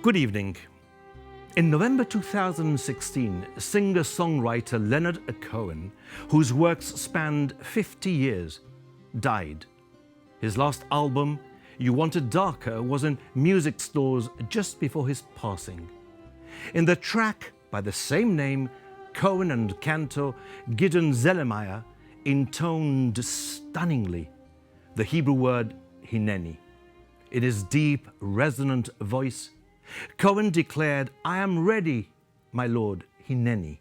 Good evening. In November 2016, singer-songwriter Leonard Cohen, whose works spanned 50 years, died. His last album, You Wanted Darker, was in music stores just before his passing. In the track by the same name, Cohen and cantor Gideon Zellermeyer intoned stunningly the Hebrew word hineni. In his deep, resonant voice, Cohen declared, "I am ready, my Lord, hineni."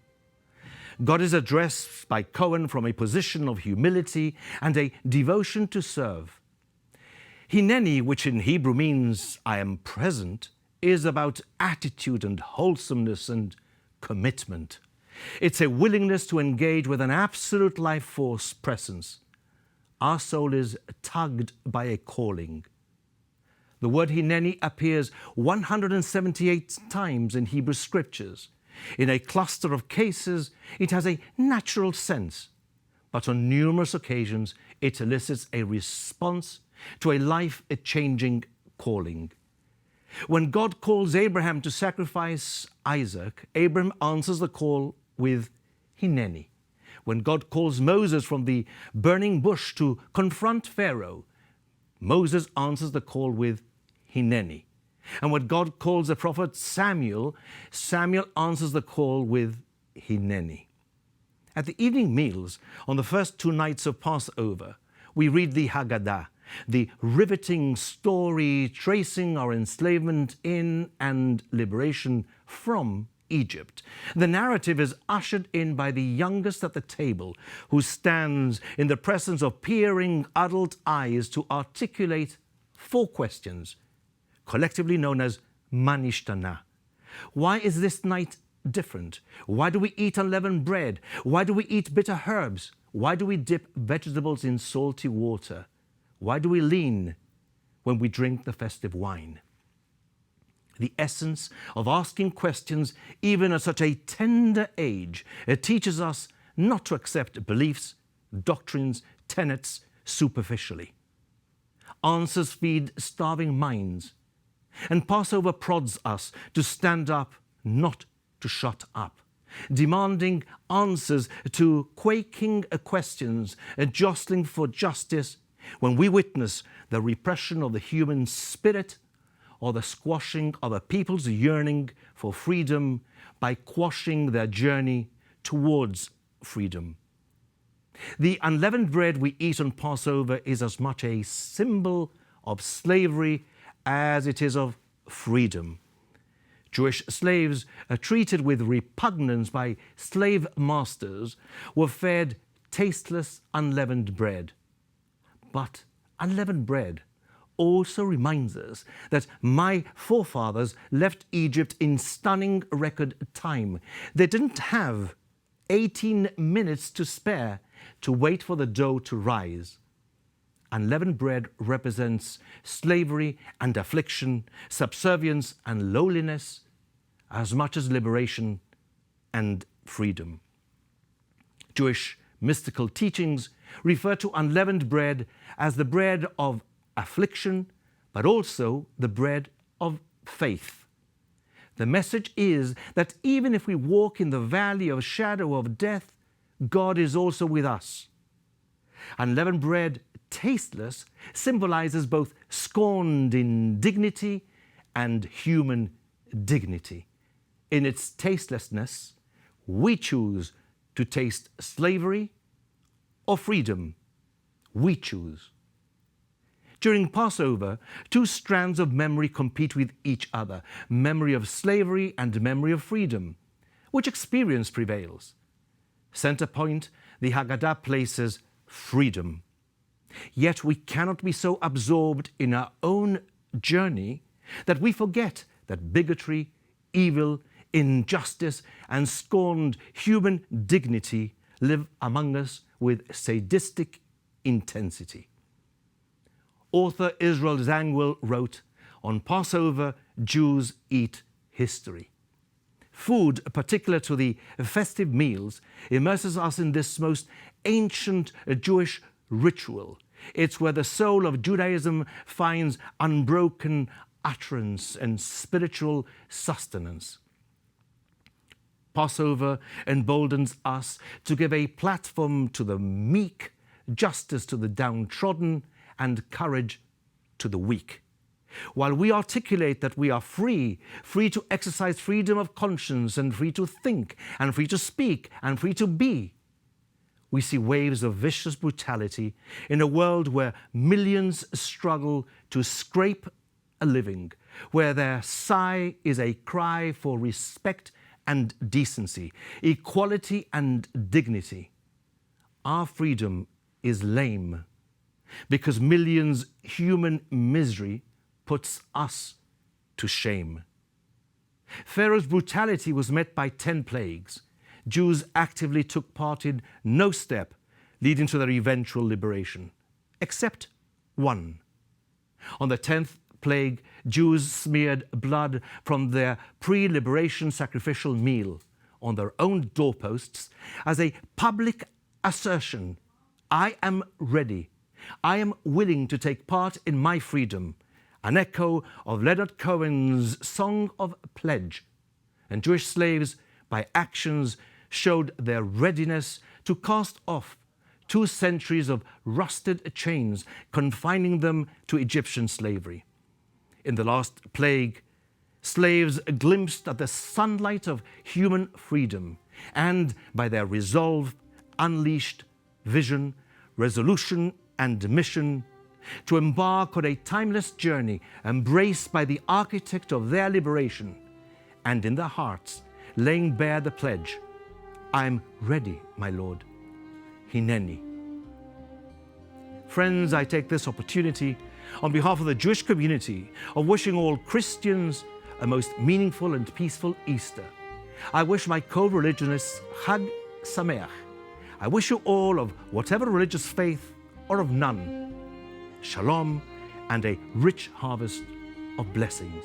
God is addressed by Cohen from a position of humility and a devotion to serve. Hineni, which in Hebrew means I am present, is about attitude and wholesomeness and commitment. It's a willingness to engage with an absolute life force presence. Our soul is tugged by a calling. The word hineni appears 178 times in Hebrew scriptures. In a cluster of cases, it has a natural sense, but on numerous occasions, it elicits a response to a life-changing calling. When God calls Abraham to sacrifice Isaac, Abraham answers the call with hineni. When God calls Moses from the burning bush to confront Pharaoh, Moses answers the call with hineni. And when God calls the prophet Samuel, Samuel answers the call with hineni. At the evening meals on the first 2 nights of Passover, we read the Haggadah, the riveting story tracing our enslavement in and liberation from Egypt. The narrative is ushered in by the youngest at the table, who stands in the presence of peering adult eyes to articulate 4 questions, collectively known as manishtana. Why is this night different? Why do we eat unleavened bread? Why do we eat bitter herbs? Why do we dip vegetables in salty water? Why do we lean when we drink the festive wine? The essence of asking questions, even at such a tender age, it teaches us not to accept beliefs, doctrines, tenets superficially. Answers feed starving minds, and Passover prods us to stand up, not to shut up, demanding answers to quaking questions, jostling for justice when we witness the repression of the human spirit or the squashing of a people's yearning for freedom by quashing their journey towards freedom. The unleavened bread we eat on Passover is as much a symbol of slavery as it is of freedom. Jewish slaves, treated with repugnance by slave masters, were fed tasteless unleavened bread. But unleavened bread also reminds us that my forefathers left Egypt in stunning record time. They didn't have 18 minutes to spare to wait for the dough to rise. Unleavened bread represents slavery and affliction, subservience and lowliness, as much as liberation and freedom. Jewish mystical teachings refer to unleavened bread as the bread of affliction, but also the bread of faith. The message is that even if we walk in the valley of shadow of death, God is also with us. Unleavened bread, tasteless, symbolizes both scorned indignity and human dignity. In its tastelessness, we choose to taste slavery or freedom. We choose. During Passover, 2 strands of memory compete with each other, memory of slavery and memory of freedom. Which experience prevails? Center point, the Haggadah places freedom. Yet we cannot be so absorbed in our own journey that we forget that bigotry, evil, injustice, and scorned human dignity live among us with sadistic intensity. Author Israel Zangwill wrote, "On Passover, Jews eat history." Food, particular to the festive meals, immerses us in this most ancient Jewish ritual. It's where the soul of Judaism finds unbroken, utterance and spiritual sustenance. Passover emboldens us to give a platform to the meek, justice to the downtrodden, and courage to the weak. While we articulate that we are free to exercise freedom of conscience, and free to think, and free to speak, and free to be, we see waves of vicious brutality in a world where millions struggle to scrape a living, where their sigh is a cry for respect and decency, equality and dignity. Our freedom is lame because millions' human misery puts us to shame. Pharaoh's brutality was met by 10 plagues. Jews actively took part in no step leading to their eventual liberation, except one. On the 10th plague, Jews smeared blood from their pre-liberation sacrificial meal on their own doorposts as a public assertion: I am ready. I am willing to take part in my freedom. An echo of Leonard Cohen's Song of Pledge. And Jewish slaves, by actions, showed their readiness to cast off 2 centuries of rusted chains, confining them to Egyptian slavery. In the last plague, slaves glimpsed at the sunlight of human freedom, and by their resolve, unleashed vision, resolution, and mission to embark on a timeless journey embraced by the architect of their liberation, and in their hearts laying bare the pledge: I'm ready, my Lord. Hineni. Friends, I take this opportunity on behalf of the Jewish community of wishing all Christians a most meaningful and peaceful Easter. I wish my co-religionists Chag Sameach. I wish you all, of whatever religious faith or of none, shalom and a rich harvest of blessings.